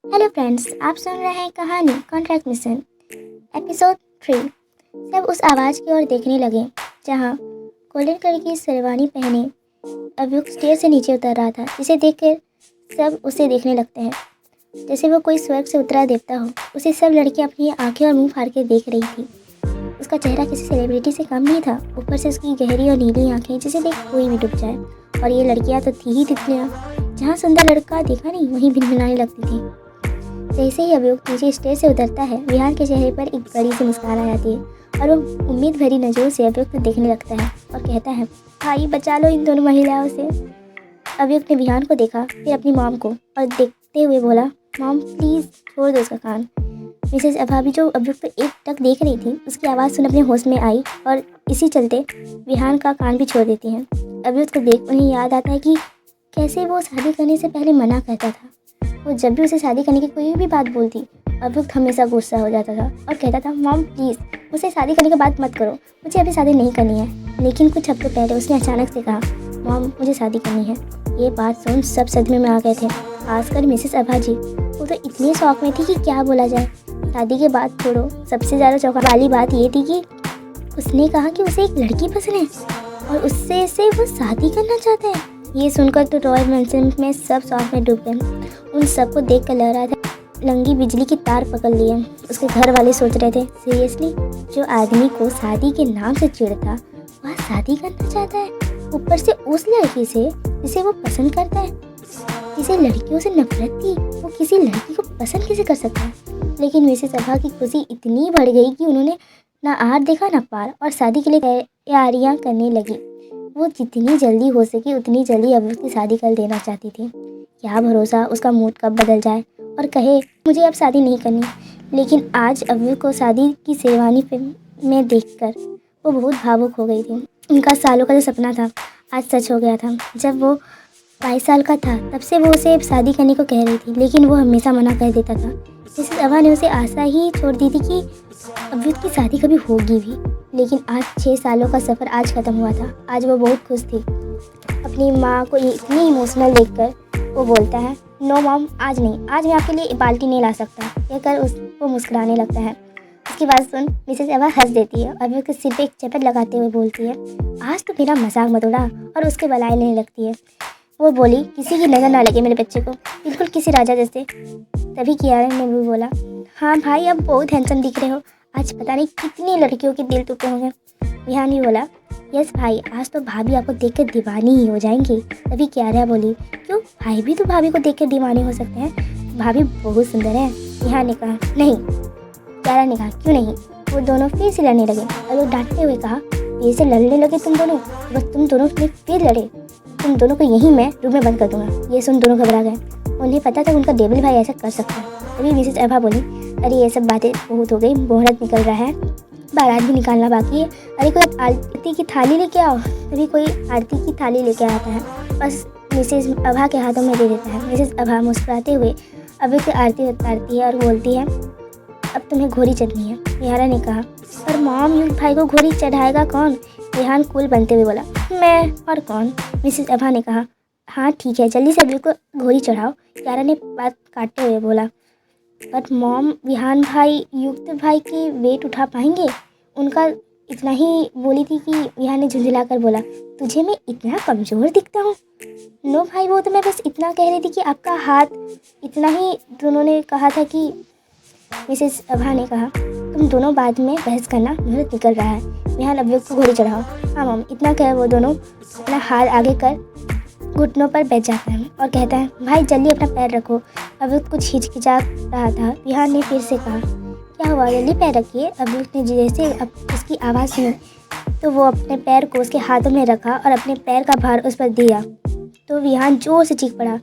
Hello friends, आप सुन रहे हैं कहानी कॉन्ट्रैक्ट मिशन एपिसोड 3। सब उस आवाज़ की ओर देखने लगे जहाँ गोल्डन कलर की शेरवानी पहने अभियुक्त स्टेज से नीचे उतर रहा था, जिसे देखकर सब उसे देखने लगते हैं जैसे वो कोई स्वर्ग से उतरा देवता हो। उसे सब लड़कियां अपनी आंखें और मुंह फाड़ के देख रही थी। उसका चेहरा किसी सेलिब्रिटी से कम नहीं था, ऊपर से उसकी गहरी और नीली आंखें जिसे देख कोई भी डूब जाए। और ये लड़कियां तो थी ही तितलियाँ, जहाँ सुंदर लड़का देखा नहीं वहीं भिनभिनाने लगती थी। जैसे ही अभियुक्त नीचे स्टेज से उतरता है, विहान के चेहरे पर एक बड़ी सी मुस्कान आ जाती है और वो उम्मीद भरी नजरों से अभियुक्त को देखने लगता है और कहता है, भाई बचा लो इन दोनों महिलाओं से। अभियुक्त ने विहान को देखा, फिर अपनी मॉम को, और देखते हुए बोला, मॉम प्लीज़ छोड़ दो उसका कान। मिसेस अभा भी जो अभियुक्त को एक टक देख रही थी, उसकी आवाज़ सुन अपने होश में आई और इसी चलते विहान का कान भी छोड़ देती हैं। अभियुक्त को देख उन्हें याद आता है कि कैसे वो शादी करने से पहले मना करता था। वो जब भी उसे शादी करने की कोई भी बात बोलती, अभियुक्त हमेशा गुस्सा हो जाता था और कहता था, मॉम प्लीज़ मुझसे शादी करने की बात मत करो, मुझे अभी शादी नहीं करनी है। लेकिन कुछ हफ्ते पहले उसने अचानक से कहा, मॉम मुझे शादी करनी है। ये बात सुन सब सदमे में आ गए थे, खासकर मिसेस अभा जी। वो तो इतने शौक में थी कि क्या बोला जाए। शादी के बाद छोड़ो, सबसे ज़्यादा चौंका वाली बात ये थी कि उसने कहा कि उसे एक लड़की पसंद है और उससे से वो शादी करना चाहता है। ये सुनकर तो रॉयल मैंसन में सब शौक में डूब गए। उन सबको देख कर लग रहा था लंगी बिजली की तार पकड़ लिए। उसके घर वाले सोच रहे थे, सीरियसली जो आदमी को शादी के नाम से चिढ़ता वह शादी करना चाहता है, ऊपर से उस लड़की से जिसे वो पसंद करता है। जिसे लड़कियों से नफरत थी, वो किसी लड़की को पसंद कैसे कर सकता है। लेकिन मिसेस अभा की खुशी इतनी बढ़ गई कि उन्होंने ना आर देखा ना पार और शादी के लिए तैयारियां करने लगी। वो जितनी जल्दी हो सके उतनी जल्दी अभियुक्त की शादी कर देना चाहती थी। क्या भरोसा उसका मूड कब बदल जाए और कहे मुझे अब शादी नहीं करनी। लेकिन आज अभियुक्त को शादी की शेरवानी में देखकर वो बहुत भावुक हो गई थी। उनका सालों का जो सपना था आज सच हो गया था। जब वो 22 साल का था तब से वो उसे शादी करने को कह रही थी, लेकिन वो हमेशा मना कर देता था। मिसेस अभा ने उसे आशा ही छोड़ दी थी कि अभियुक्त की शादी कभी होगी भी। लेकिन आज 6 सालों का सफ़र आज ख़त्म हुआ था। आज वो बहुत खुश थी। अपनी माँ को इतनी इमोशनल देखकर वो बोलता है, नो मॉम आज नहीं, आज मैं आपके लिए बाल्टी नहीं ला सकता। कहकर उसको मुस्कुराने लगता है। उसकी बात सुन मिसेस अभा हंस देती है और अभियुक्त के सिर पे एक चपेट लगाते हुए बोलती है, आज तो मेरा मजाक मत उड़ा, और उसके बलाई लेने लगती है। वो बोली, किसी की नज़र ना लगे मेरे बच्चे को, बिल्कुल किसी राजा जैसे। तभी कियारा ने भी बोला, हाँ भाई अब बहुत हैंडसम दिख रहे हो, आज पता नहीं कितनी लड़कियों के दिल टूटे होंगे। विहान भी बोला, यस भाई आज तो भाभी आपको देखकर दीवानी ही हो जाएंगी। तभी कियारा बोली, क्यों भाई भी तो भाभी को देखकर दीवाने हो सकते हैं, भाभी बहुत सुंदर है। विहान ने कहा, नहीं। कियारा ने कहा, क्यों नहीं। वो दोनों फिर से लड़ने लगे और वो डांटते हुए कहा, फिर से लड़ने लगे तुम दोनों, बस तुम दोनों ने फिर लड़े, तुम दोनों को यहीं मैं रूम में बंद कर दूंगा। ये सुन दोनों घबरा गए। उन्हें पता था उनका डेविल भाई ऐसा कर सकता है। तभी मिसेस अभा बोली, अरे ये सब बातें बहुत हो गई, मुहूर्त निकल रहा है, बारात भी निकालना बाकी है। अरे कोई आरती की थाली लेके आओ। तभी कोई आरती की थाली लेके आता है, बस मिसेस अभा के हाथों में दे देता है। मिसेस अभा मुस्कुराते हुए अभी की आरती उतारती है और बोलती है, अब तुम्हें घोड़ी चढ़नी है। विहारा ने कहा, पर मॉम युक्त भाई को घोड़ी चढ़ाएगा कौन। विहान कूल बनते हुए बोला, मैं और कौन। मिसेस अभा ने कहा, हाँ ठीक है, जल्दी से अभी को घोड़ी चढ़ाओ। कियारा ने बात काटते हुए बोला, बट मॉम विहान भाई युक्त भाई की वेट उठा पाएंगे। उनका इतना ही बोली थी कि विहान ने झुंझला कर बोला, तुझे मैं इतना कमज़ोर दिखता हूँ। नो भाई वो तो मैं बस इतना कह रही थी कि आपका हाथ इतना ही। दोनों ने कहा था कि मिसेस अभा ने कहा, तुम दोनों बाद में बहस करना, मुहूर्त निकल रहा है। विहान अभियुक्त को घोड़ी चढ़ाओ। हाँ मॉम, इतना कह वो दोनों अपना हाथ आगे कर घुटनों पर बैठ जाता है और कहता है, भाई जल्दी अपना पैर रखो। अभियुक्त कुछ हिचकिचा रहा था। विहान ने फिर से कहा, क्या हुआ, जल्दी पैर रखिए। अभियुक्त ने जैसे उसकी आवाज़ सुनी तो वो अपने पैर को उसके हाथों में रखा और अपने पैर का भार उस पर दिया तो विहान जोर से चीख पड़ा।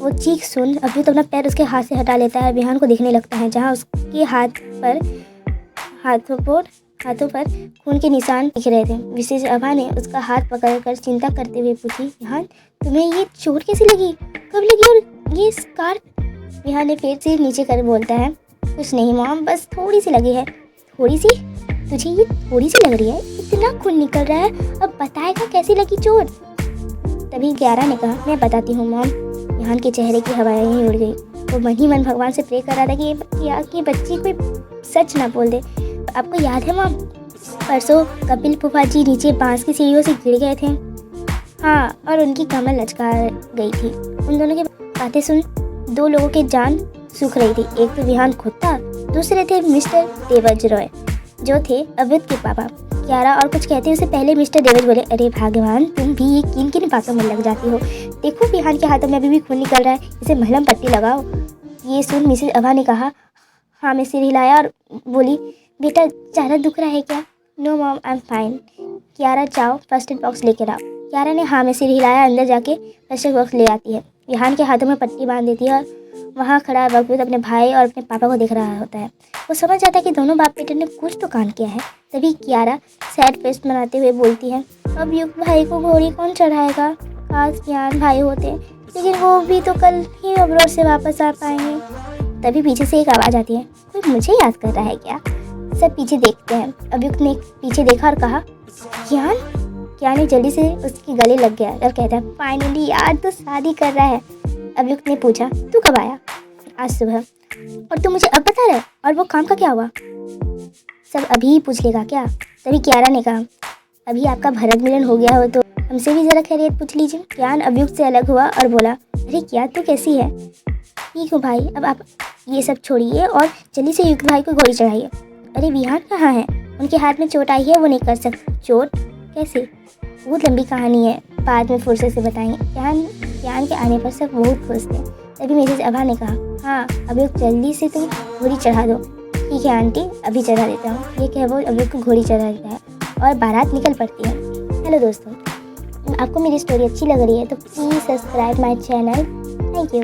वो चीख सुन अभियुक्त अपना पैर उसके हाथ से हटा लेता है। विहान को देखने लगता है जहाँ उसके हाथों पर खून के निशान दिख रहे थे। मिसेस अभा ने उसका हाथ पकड़कर चिंता करते हुए पूछी, विहान तुम्हें ये चोट कैसी लगी, कब लगी, और ये स्कार। विहान ने फिर से नीचे कर बोलता है, कुछ नहीं मॉम, बस थोड़ी सी लगी है। थोड़ी सी? तुझे ये थोड़ी सी लग रही है, इतना खून निकल रहा है, अब बताएगा कैसी लगी चोट। तभी कियारा ने कहा, मैं बताती हूँ मॉम। विहान के चेहरे की हवाएं उड़ गई। वो मन ही मन भगवान से प्रे कर रहा था कि बच्ची कोई सच ना बोल दे। आपको याद है माँ, परसों कपिल फूफा जी नीचे बांस की सीढ़ियों से गिर गए थे। हाँ, और उनकी कमर लचका गई थी। उन दोनों की बातें सुन 2 लोगों की जान सूख रही थी। एक तो विहान खुद था, दूसरे थे मिस्टर देवज रॉय जो थे अवध के पापा। क्यारा और कुछ कहते उससे पहले मिस्टर देवज बोले, अरे भगवान, तुम भी ये किन किन बातों में लग जाती हो। देखो विहान के हाथों में अभी भी खून निकल रहा है, इसे मलहम पट्टी लगाओ। ये सुन मिसेज अभा ने कहा, हाँ में सिर हिलाया और बोली, बेटा ज़्यादा दुख रहा है क्या? No mom, I am fine. Kiara जाओ फर्स्ट एड बॉक्स लेकर आओ। क्यारा ने हाँ में सिर हिलाया, अंदर जाके फर्स्ट एड बॉक्स ले आती है। विहान के हाथों में पट्टी बांध देती है और वहाँ खड़ा वक्त अपने भाई और अपने पापा को देख रहा होता है। वो समझ जाता है कि दोनों बाप बेटे ने कुछ तो कांड किया है। तभी क्यारा सैड फेस बनाते हुए बोलती है, अब युग भाई को घोड़ी कौन चढ़ाएगा? काश ज्ञान भाई होते, लेकिन वो भी तो कल ही अब्रोड से वापस आ पाएंगे। तभी पीछे से एक आवाज़ आती है, कोई मुझे याद कर रहा है क्या? सब पीछे देखते हैं। अभियुक्त ने पीछे देखा और कहा, ज्ञान? ज्ञान ने जल्दी से उसके गले लग गया और कहता है, फाइनली यार तो शादी कर रहा है। अभियुक्त ने पूछा, तू कब आया? आज सुबह। और तू मुझे अब बता रहा है? और वो काम का क्या हुआ? सब अभी ही पूछ लेगा क्या? तभी क्यारा ने कहा, अभी आपका भरत मिलन हो गया हो तो हमसे भी ज़रा खैरियत पूछ लीजिए। ज्ञान अभियुक्त से अलग हुआ और बोला, अरे क्या तू कैसी है? ठीक हूँ भाई, अब आप ये सब छोड़िए और जल्दी से युक्त भाई को घोड़ी चढ़ाइए। अरे विहान कहाँ है? उनके हाथ में चोट आई है, वो नहीं कर सकते। चोट कैसे? बहुत लंबी कहानी है, बाद में फुर्सत से बताएंगे। ज्ञान के आने पर सब बहुत खुश थे। तभी मिसेज अभा ने कहा, हाँ अभियुक्त जल्दी से तुम घोड़ी चढ़ा दो। ठीक है आंटी, अभी चढ़ा देता हूँ। ये कह वो अभियुक्त को घोड़ी चढ़ा देता है और बारात निकल पड़ती है। हेलो दोस्तों, आपको मेरी स्टोरी अच्छी लग रही है तो please subscribe my channel. Thank you.